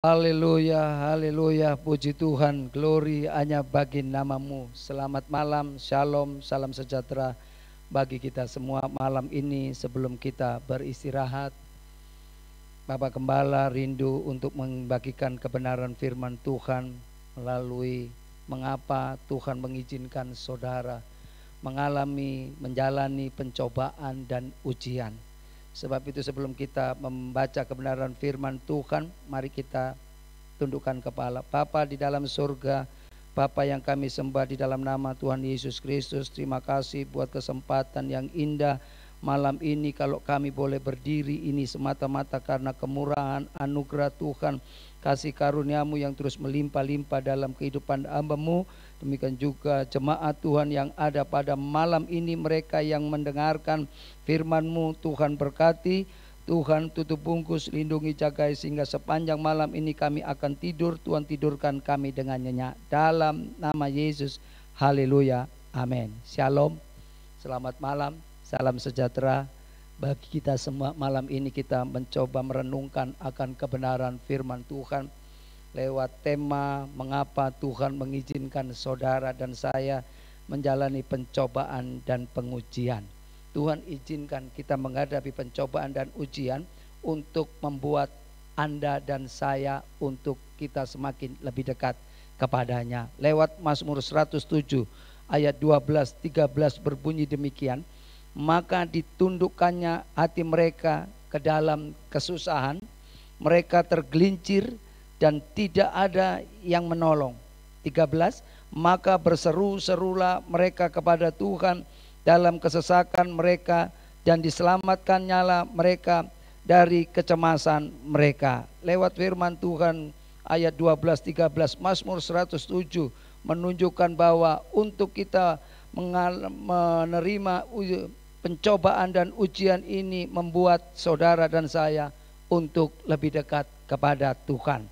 Haleluya, haleluya, puji Tuhan, glory hanya bagi namamu. Selamat malam, shalom, salam sejahtera bagi kita semua malam ini. Sebelum kita beristirahat, Bapak Gembala rindu untuk membagikan kebenaran firman Tuhan melalui mengapa Tuhan mengizinkan saudara menjalani pencobaan dan ujian. Sebab itu sebelum kita membaca kebenaran firman Tuhan, mari kita tundukkan kepala. Bapa di dalam surga, Bapa yang kami sembah di dalam nama Tuhan Yesus Kristus, terima kasih buat kesempatan yang indah malam ini. Kalau kami boleh berdiri ini semata-mata karena kemurahan anugerah Tuhan, kasih karuniamu yang terus melimpah-limpah dalam kehidupan hamba-Mu. Demikian juga jemaat Tuhan yang ada pada malam ini, mereka yang mendengarkan firman-Mu, Tuhan berkati, Tuhan tutup bungkus, lindungi, jagai sehingga sepanjang malam ini kami akan tidur. Tuhan tidurkan kami dengan nyenyak dalam nama Yesus. Haleluya, amin. Shalom, selamat malam, salam sejahtera bagi kita semua. Malam ini kita mencoba merenungkan akan kebenaran firman Tuhan lewat tema mengapa Tuhan mengizinkan saudara dan saya menjalani pencobaan dan pengujian. Tuhan izinkan kita menghadapi pencobaan dan ujian untuk membuat Anda dan saya untuk kita semakin lebih dekat kepadanya. Lewat Mazmur 107 ayat 12-13 berbunyi demikian, maka ditundukkannya hati mereka ke dalam kesusahan, mereka tergelincir dan tidak ada yang menolong. 13, maka berseru-serulah mereka kepada Tuhan dalam kesesakan mereka, dan diselamatkan-Nyalah mereka dari kecemasan mereka. Lewat firman Tuhan ayat 12-13 Mazmur 107 menunjukkan bahwa untuk kita menerima pencobaan dan ujian ini membuat saudara dan saya untuk lebih dekat kepada Tuhan.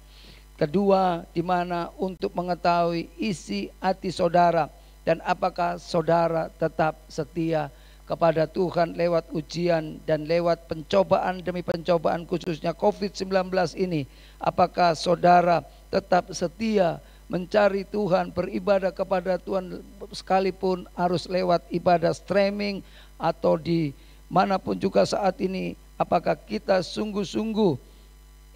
Kedua, di mana untuk mengetahui isi hati saudara dan apakah saudara tetap setia kepada Tuhan lewat ujian dan lewat pencobaan demi pencobaan, khususnya COVID-19 ini. Apakah saudara tetap setia mencari Tuhan, beribadah kepada Tuhan sekalipun harus lewat ibadah streaming atau di manapun juga saat ini. Apakah kita sungguh-sungguh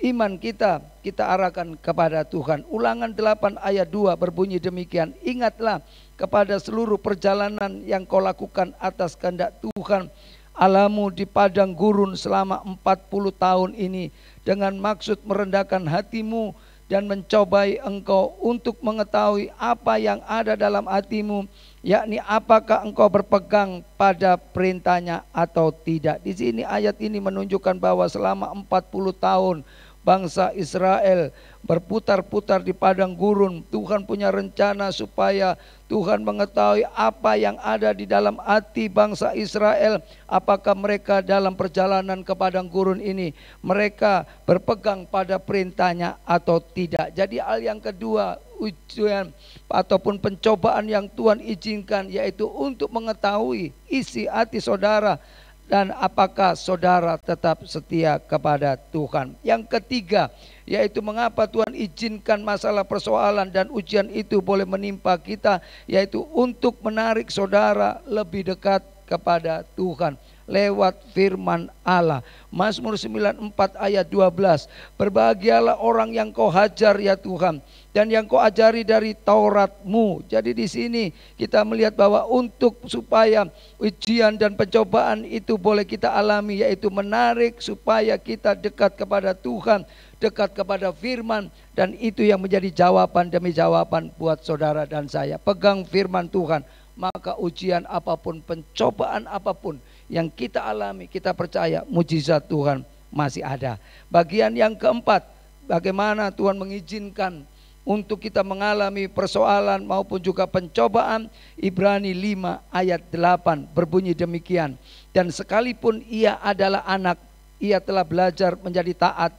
iman kita arahkan kepada Tuhan. Ulangan 8 ayat 2 berbunyi demikian, ingatlah kepada seluruh perjalanan yang kau lakukan atas kehendak Tuhan Allahmu di padang gurun selama 40 tahun ini, dengan maksud merendahkan hatimu dan mencobai engkau untuk mengetahui apa yang ada dalam hatimu, yakni apakah engkau berpegang pada perintahnya atau tidak. Di sini ayat ini menunjukkan bahwa selama 40 tahun bangsa Israel berputar-putar di padang gurun. Tuhan punya rencana supaya Tuhan mengetahui apa yang ada di dalam hati bangsa Israel. Apakah mereka dalam perjalanan ke padang gurun ini mereka berpegang pada perintahnya atau tidak. Jadi hal yang kedua, ujian ataupun pencobaan yang Tuhan izinkan, yaitu untuk mengetahui isi hati saudara dan apakah saudara tetap setia kepada Tuhan. Yang ketiga, yaitu mengapa Tuhan izinkan masalah persoalan dan ujian itu boleh menimpa kita, yaitu untuk menarik saudara lebih dekat kepada Tuhan lewat firman Allah. Mazmur 94 ayat 12, berbahagialah orang yang kau hajar ya Tuhan, dan yang kau ajari dari Taurat-Mu. Jadi di sini kita melihat bahwa untuk supaya ujian dan pencobaan itu boleh kita alami, yaitu menarik supaya kita dekat kepada Tuhan, dekat kepada firman, dan itu yang menjadi jawaban demi jawaban buat saudara dan saya. Pegang firman Tuhan, maka ujian apapun, pencobaan apapun yang kita alami, kita percaya mujizat Tuhan masih ada. Bagian yang keempat, bagaimana Tuhan mengizinkan untuk kita mengalami persoalan maupun juga pencobaan. Ibrani 5 ayat 8 berbunyi demikian, dan sekalipun ia adalah anak, ia telah belajar menjadi taat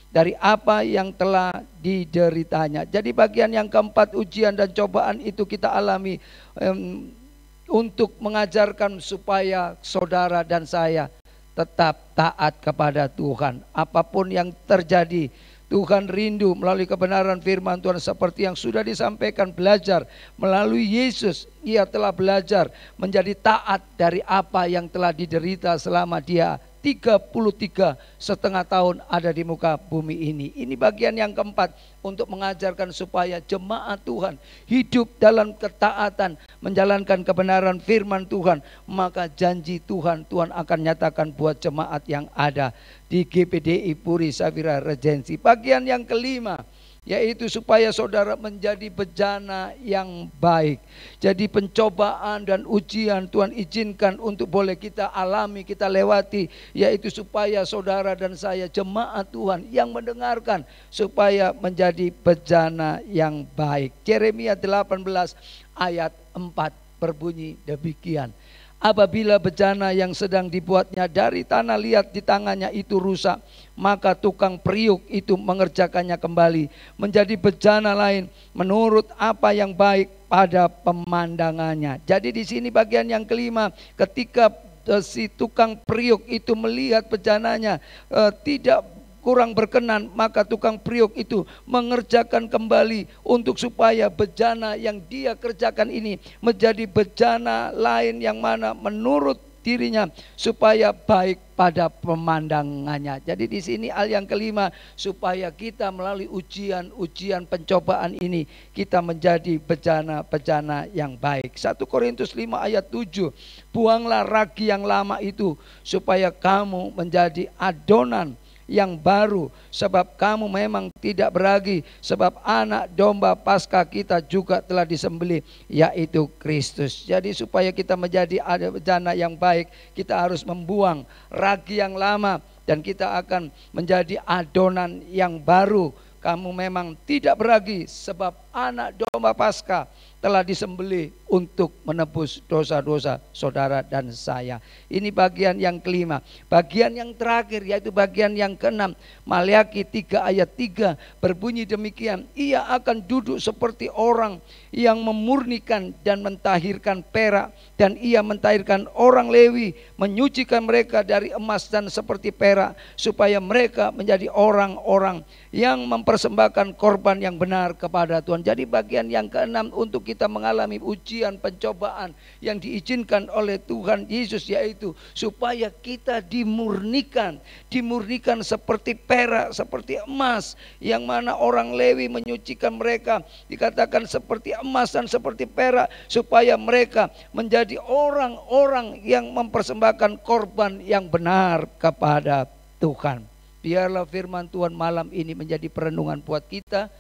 dari apa yang telah dideritanya. Jadi bagian yang keempat, ujian dan cobaan itu kita alami untuk mengajarkan supaya saudara dan saya tetap taat kepada Tuhan. Apapun yang terjadi, Tuhan rindu melalui kebenaran firman Tuhan seperti yang sudah disampaikan, belajar melalui Yesus. Ia telah belajar menjadi taat dari apa yang telah diderita selama dia 33,5 tahun ada di muka bumi ini. Ini bagian yang keempat untuk mengajarkan supaya jemaat Tuhan hidup dalam ketaatan, menjalankan kebenaran firman Tuhan. Maka janji Tuhan akan nyatakan buat jemaat yang ada di GPDI Puri Safira Regency. Bagian yang kelima, yaitu supaya saudara menjadi bejana yang baik. Jadi pencobaan dan ujian Tuhan izinkan untuk boleh kita alami, kita lewati, yaitu supaya saudara dan saya jemaat Tuhan yang mendengarkan supaya menjadi bejana yang baik. Yeremia 18 ayat 4 berbunyi demikian. Apabila bejana yang sedang dibuatnya dari tanah liat di tangannya itu rusak, maka tukang periuk itu mengerjakannya kembali menjadi bejana lain menurut apa yang baik pada pemandangannya. Jadi di sini bagian yang kelima, ketika si tukang periuk itu melihat bejananya tidak kurang berkenan, maka tukang periuk itu mengerjakan kembali untuk supaya bejana yang dia kerjakan ini menjadi bejana lain yang mana menurut dirinya supaya baik pada pemandangannya. Jadi di sini hal yang kelima, supaya kita melalui ujian pencobaan ini kita menjadi bejana yang baik. 1 Korintus 5 ayat 7, buanglah ragi yang lama itu supaya kamu menjadi adonan yang baru, sebab kamu memang tidak beragi, sebab anak domba Paskah kita juga telah disembelih, yaitu Kristus. Jadi supaya kita menjadi bejana yang baik, kita harus membuang ragi yang lama dan kita akan menjadi adonan yang baru. Kamu memang tidak beragi, sebab anak domba Paskah telah disembelih untuk menebus dosa-dosa saudara dan saya. Ini bagian yang kelima. Bagian yang terakhir yaitu bagian yang keenam, Maleakhi 3 ayat 3 berbunyi demikian. Ia akan duduk seperti orang yang memurnikan dan mentahirkan perak, dan ia mentahirkan orang Lewi, menyucikan mereka dari emas dan seperti perak, supaya mereka menjadi orang-orang yang mempersembahkan korban yang benar kepada Tuhan. Jadi bagian yang keenam untuk kita mengalami ujian pencobaan yang diizinkan oleh Tuhan Yesus, yaitu supaya kita dimurnikan seperti perak, seperti emas, yang mana orang Lewi menyucikan mereka, dikatakan seperti emas dan seperti perak, supaya mereka menjadi orang-orang yang mempersembahkan korban yang benar kepada Tuhan. Biarlah firman Tuhan malam ini menjadi perenungan buat kita.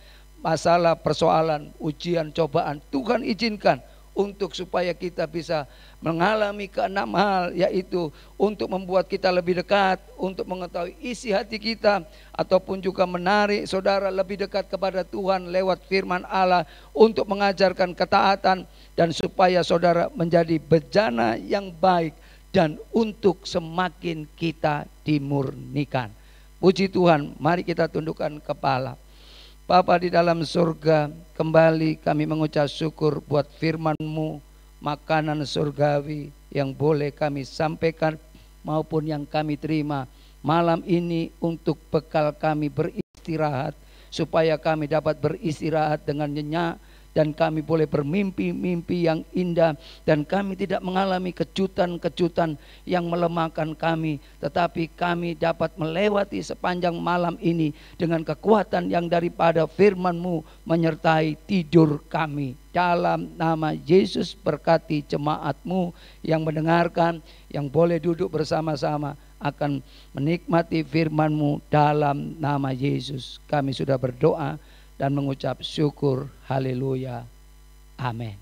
Masalah, persoalan, ujian, cobaan Tuhan izinkan untuk supaya kita bisa mengalami keenam hal, yaitu untuk membuat kita lebih dekat, untuk mengetahui isi hati kita, ataupun juga menarik saudara lebih dekat kepada Tuhan lewat firman Allah, untuk mengajarkan ketaatan, dan supaya saudara menjadi bejana yang baik, dan untuk semakin kita dimurnikan. Puji Tuhan, mari kita tundukkan kepala. Bapa di dalam surga, kembali kami mengucap syukur buat firman-Mu, makanan surgawi yang boleh kami sampaikan maupun yang kami terima malam ini untuk bekal kami beristirahat, supaya kami dapat beristirahat dengan nyenyak, dan kami boleh bermimpi-mimpi yang indah, dan kami tidak mengalami kejutan-kejutan yang melemahkan kami, tetapi kami dapat melewati sepanjang malam ini dengan kekuatan yang daripada firman-Mu menyertai tidur kami. Dalam nama Yesus, berkati jemaat-Mu yang mendengarkan, yang boleh duduk bersama-sama akan menikmati firman-Mu. Dalam nama Yesus kami sudah berdoa dan mengucap syukur. Haleluya. Amin.